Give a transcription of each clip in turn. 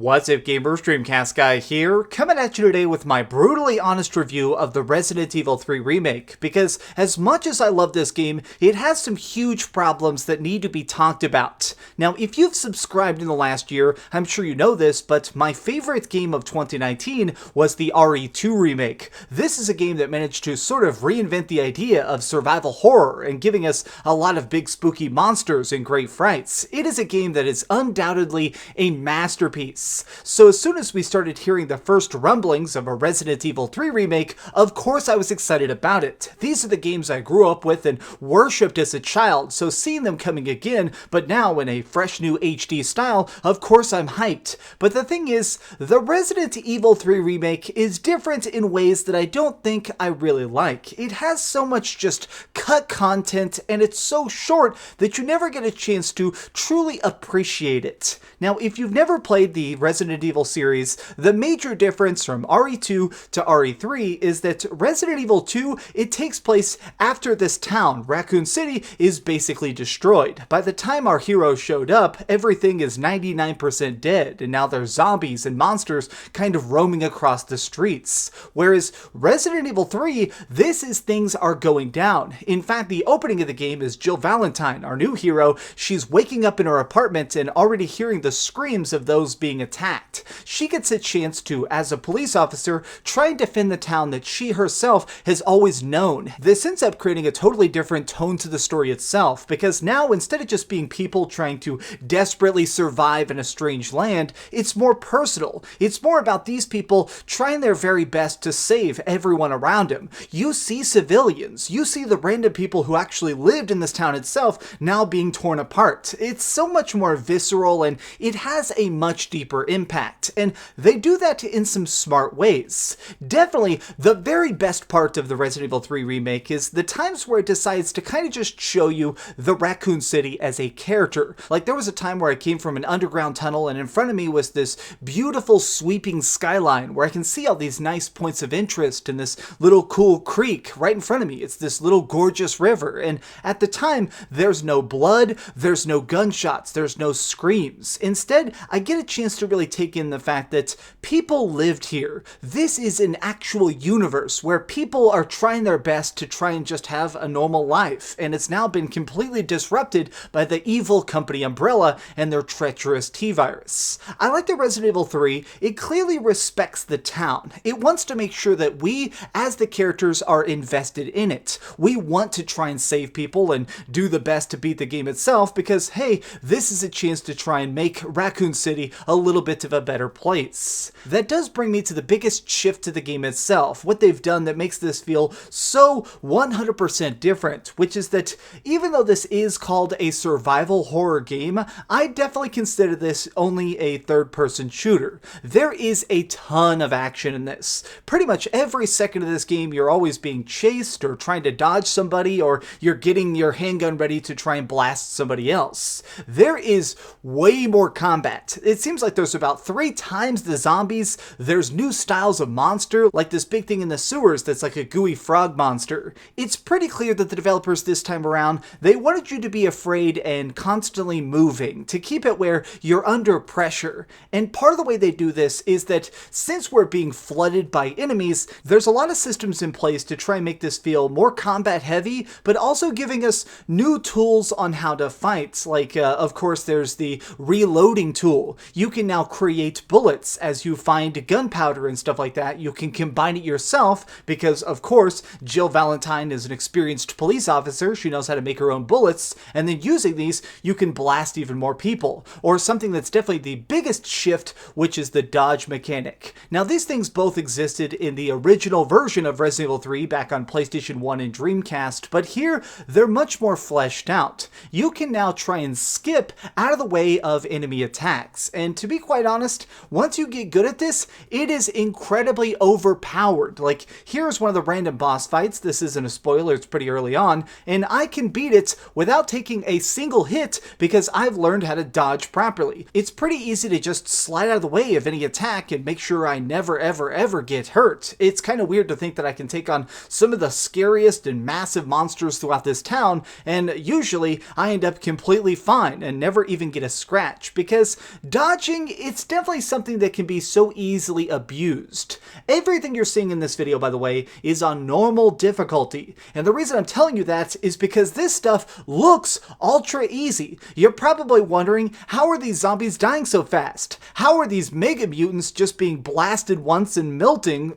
What's up gamers, Dreamcastguy here, coming at you today with my brutally honest review of the Resident Evil 3 Remake, because as much as I love this game, it has some huge problems that need to be talked about. Now, if you've subscribed in the last year, I'm sure you know this, but my favorite game of 2019 was the RE2 Remake. This is a game that managed to sort of reinvent the idea of survival horror and giving us a lot of big spooky monsters and great frights. It is a game that is undoubtedly a masterpiece. So as soon as we started hearing the first rumblings of a Resident Evil 3 remake, of course I was excited about it. These are the games I grew up with and worshipped as a child, so seeing them coming again, but now in a fresh new HD style, of course I'm hyped. But the thing is, the Resident Evil 3 remake is different in ways that I don't think I really like. It has so much just cut content, and it's so short that you never get a chance to truly appreciate it. Now, if you've never played the Resident Evil series, the major difference from RE2 to RE3 is that Resident Evil 2, it takes place after this town, Raccoon City, is basically destroyed. By the time our hero showed up, everything is 99% dead, and now there's zombies and monsters kind of roaming across the streets. Whereas Resident Evil 3, this is things are going down. In fact, the opening of the game is Jill Valentine, our new hero. She's waking up in her apartment and already hearing the screams of those being attacked. She gets a chance to, as a police officer, try and defend the town that she herself has always known. This ends up creating a totally different tone to the story itself, because now instead of just being people trying to desperately survive in a strange land, it's more personal. It's more about these people trying their very best to save everyone around them. You see civilians, you see the random people who actually lived in this town itself now being torn apart. It's so much more visceral, and it has a much deeper impact, and they do that in some smart ways. Definitely, the very best part of the Resident Evil 3 remake is the times where it decides to kind of just show you the Raccoon City as a character. Like, there was a time where I came from an underground tunnel, and in front of me was this beautiful sweeping skyline where I can see all these nice points of interest in this little cool creek right in front of me. It's this little gorgeous river, and at the time, there's no blood, there's no gunshots, there's no screams. Instead, I get a chance to really take in the fact that people lived here. This is an actual universe where people are trying their best to try and just have a normal life, and it's now been completely disrupted by the evil company Umbrella and their treacherous T-virus. I like that Resident Evil 3, it clearly respects the town. It wants to make sure that we, as the characters, are invested in it. We want to try and save people and do the best to beat the game itself because, hey, this is a chance to try and make Raccoon City a little bit of a better place. That does bring me to the biggest shift to the game itself, what they've done that makes this feel so 100% different, which is that even though this is called a survival horror game, I definitely consider this only a third-person shooter. There is a ton of action in this. Pretty much every second of this game you're always being chased or trying to dodge somebody, or you're getting your handgun ready to try and blast somebody else. There is way more combat. It seems like there's about 3 times the zombies. There's new styles of monster, like this big thing in the sewers that's like a gooey frog monster. It's pretty clear that the developers this time around, they wanted you to be afraid and constantly moving, to keep it where you're under pressure. And part of the way they do this is that since we're being flooded by enemies, there's a lot of systems in place to try and make this feel more combat heavy, but also giving us new tools on how to fight. Like, of course, there's the reloading tool. You can now create bullets as you find gunpowder and stuff like that. You can combine it yourself because, of course, Jill Valentine is an experienced police officer. She knows how to make her own bullets, and then using these, you can blast even more people. Or something that's definitely the biggest shift, which is the dodge mechanic. Now, these things both existed in the original version of Resident Evil 3 back on PlayStation 1 and Dreamcast, but here, they're much more fleshed out. You can now try and skip out of the way of enemy attacks, and to be quite honest, once you get good at this, it is incredibly overpowered. Like, here's one of the random boss fights. This isn't a spoiler, it's pretty early on, and I can beat it without taking a single hit because I've learned how to dodge properly. It's pretty easy to just slide out of the way of any attack and make sure I never ever get hurt. It's kind of weird to think that I can take on some of the scariest and massive monsters throughout this town, and usually I end up completely fine and never even get a scratch, because dodging it's definitely something that can be so easily abused. Everything you're seeing in this video, by the way, is on normal difficulty. And the reason I'm telling you that is because this stuff looks ultra easy. You're probably wondering, how are these zombies dying so fast? How are these mega mutants just being blasted once and melting?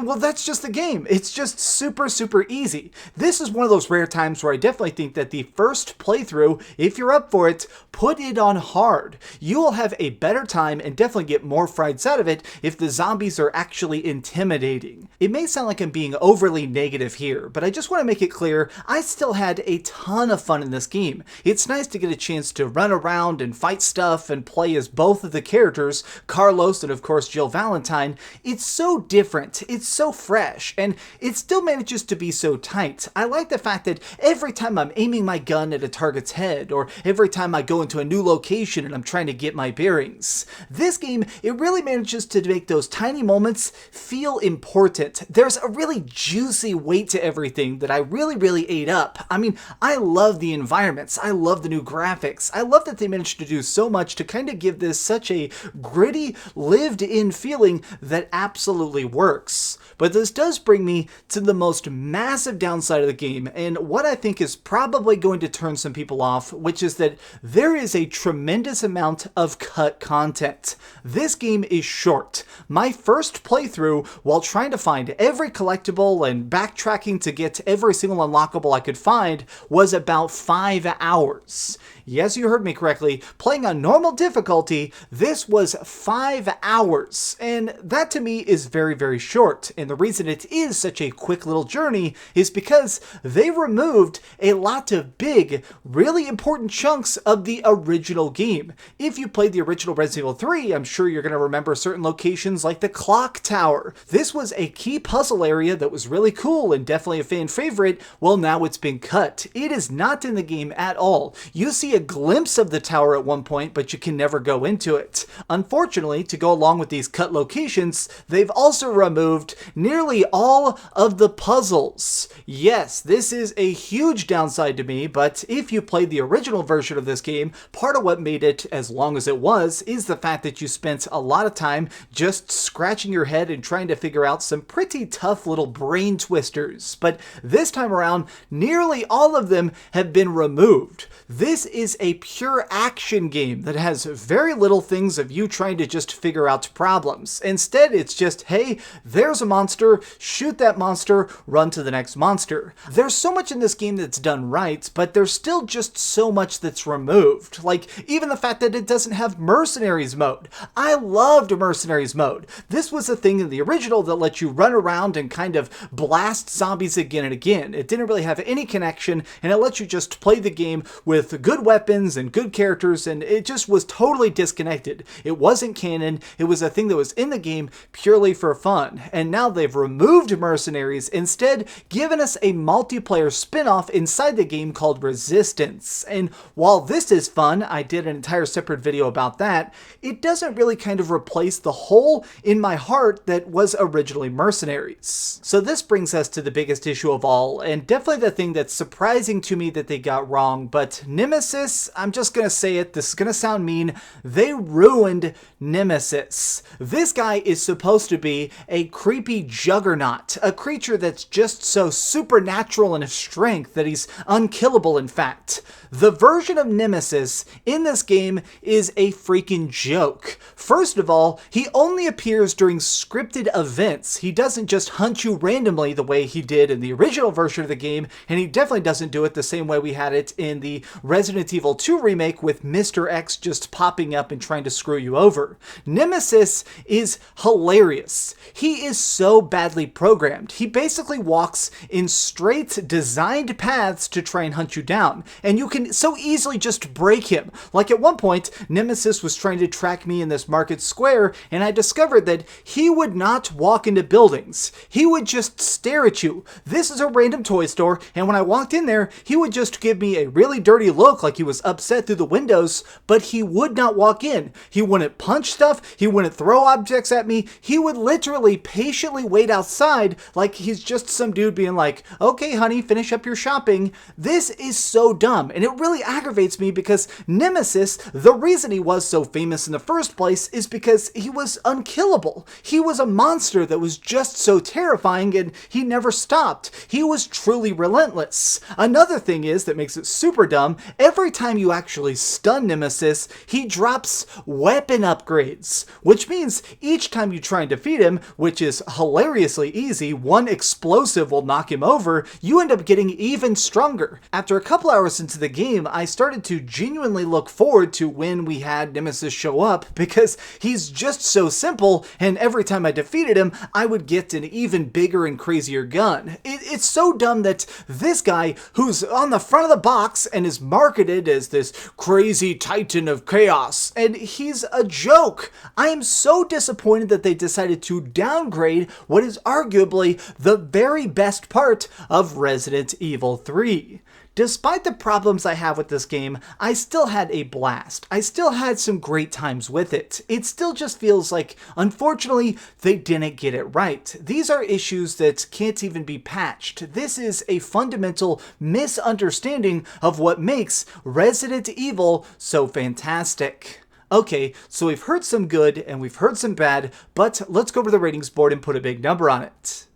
Well, that's just the game. It's just super, super easy. This is one of those rare times where I definitely think that the first playthrough, if you're up for it, put it on hard. You will have a better time and definitely get more frights out of it if the zombies are actually intimidating. It may sound like I'm being overly negative here, but I just want to make it clear I still had a ton of fun in this game. It's nice to get a chance to run around and fight stuff and play as both of the characters, Carlos and of course Jill Valentine. It's so different, it's so fresh, and it still manages to be so tight. I like the fact that every time I'm aiming my gun at a target's head, or every time I go into a new location and I'm trying to get my bearings, this game, it really manages to make those tiny moments feel important. There's a really juicy weight to everything that I really ate up. I mean, I love the environments, I love the new graphics, I love that they managed to do so much to kind of give this such a gritty, lived-in feeling that absolutely works. But this does bring me to the most massive downside of the game, and what I think is probably going to turn some people off, which is that there is a tremendous amount of cut content. This game is short. My first playthrough, while trying to find every collectible and backtracking to get every single unlockable I could find, was about 5 hours. Yes, you heard me correctly. Playing on normal difficulty, this was 5 hours. And that to me is very short. And the reason it is such a quick little journey is because they removed a lot of big, really important chunks of the original game. If you played the original Resident Evil 3, I'm sure you're going to remember certain locations like the clock tower. This was a key puzzle area that was really cool and definitely a fan favorite. Well, now it's been cut. It is not in the game at all. You see a glimpse of the tower at one point, but you can never go into it. Unfortunately, to go along with these cut locations, they've also removed nearly all of the puzzles. Yes, this is a huge downside to me, but if you played the original version of this game, part of what made it as long as it was is the fact that you spent a lot of time just scratching your head and trying to figure out some pretty tough little brain twisters. But this time around, nearly all of them have been removed. This is a pure action game that has very little things of you trying to just figure out problems. Instead, it's just, hey, there's a monster, shoot that monster, run to the next monster. There's so much in this game that's done right, but there's still just so much that's removed. Like, even the fact that it doesn't have Mercenaries mode. I loved Mercenaries mode. This was a thing in the original that let you run around and kind of blast zombies again and again. It didn't really have any connection, and it let you just play the game with good weapons and good characters, and it just was totally disconnected. It wasn't canon, it was a thing that was in the game purely for fun. And now they've removed Mercenaries, instead given us a multiplayer spin-off inside the game called Resistance. And while this is fun, I did an entire separate video about that, it doesn't really kind of replace the hole in my heart that was originally Mercenaries. So this brings us to the biggest issue of all, and definitely the thing that's surprising to me that they got wrong, but Nemesis, I'm just gonna say it, this is gonna sound mean, they ruined Nemesis. This guy is supposed to be a creepy juggernaut, a creature that's just so supernatural in his strength that he's unkillable in fact. The version of Nemesis in this game is a freaking joke. First of all, he only appears during scripted events. He doesn't just hunt you randomly the way he did in the original version of the game, and he definitely doesn't do it the same way we had it in the Resident Evil 2 remake with Mr. X just popping up and trying to screw you over. Nemesis is hilarious. He is so badly programmed. He basically walks in straight designed paths to try and hunt you down, and you can so easily just break him. Like at one point, Nemesis was trying to track me in this market square, and I discovered that he would not walk into buildings. He would just stare at you. This is a random toy store, and when I walked in there, he would just give me a really dirty look like he he was upset through the windows, but he would not walk in. He wouldn't punch stuff, he wouldn't throw objects at me, he would literally patiently wait outside like he's just some dude being like, okay honey, finish up your shopping. This is so dumb, and it really aggravates me because Nemesis, the reason he was so famous in the first place is because he was unkillable. He was a monster that was just so terrifying, and he never stopped. He was truly relentless. Another thing is that makes it super dumb, every time you actually stun Nemesis, he drops weapon upgrades, which means each time you try and defeat him, which is hilariously easy, one explosive will knock him over, you end up getting even stronger. After a couple hours into the game, I started to genuinely look forward to when we had Nemesis show up because he's just so simple, and every time I defeated him, I would get an even bigger and crazier gun. It's so dumb that this guy, who's on the front of the box and is marketed as this crazy titan of chaos, and he's a joke. I am so disappointed that they decided to downgrade what is arguably the very best part of Resident Evil 3. Despite the problems I have with this game, I still had a blast. I still had some great times with it. It still just feels like, unfortunately, they didn't get it right. These are issues that can't even be patched. This is a fundamental misunderstanding of what makes Resident Evil so fantastic. Okay, so we've heard some good and we've heard some bad, but let's go over the ratings board and put a big number on it.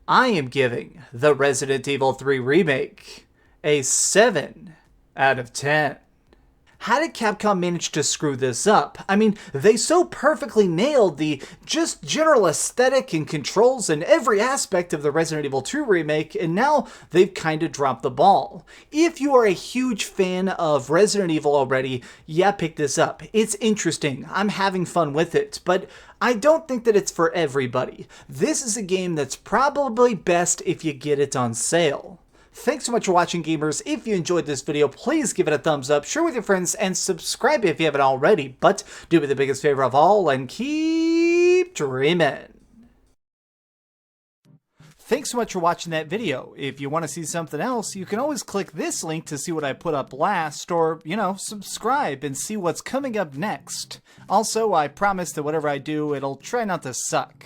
I am giving the Resident Evil 3 Remake a 7 out of 10. How did Capcom manage to screw this up? I mean, they so perfectly nailed the just general aesthetic and controls and every aspect of the Resident Evil 2 remake, and now they've kind of dropped the ball. If you are a huge fan of Resident Evil already, yeah, pick this up. It's interesting. I'm having fun with it, but I don't think that it's for everybody. This is a game that's probably best if you get it on sale. Thanks so much for watching, gamers. If you enjoyed this video, please give it a thumbs up, share with your friends, and subscribe if you haven't already. But do me the biggest favor of all and keep dreaming. Thanks so much for watching that video. If you want to see something else, you can always click this link to see what I put up last, or, subscribe and see what's coming up next. Also, I promise that whatever I do, it'll try not to suck.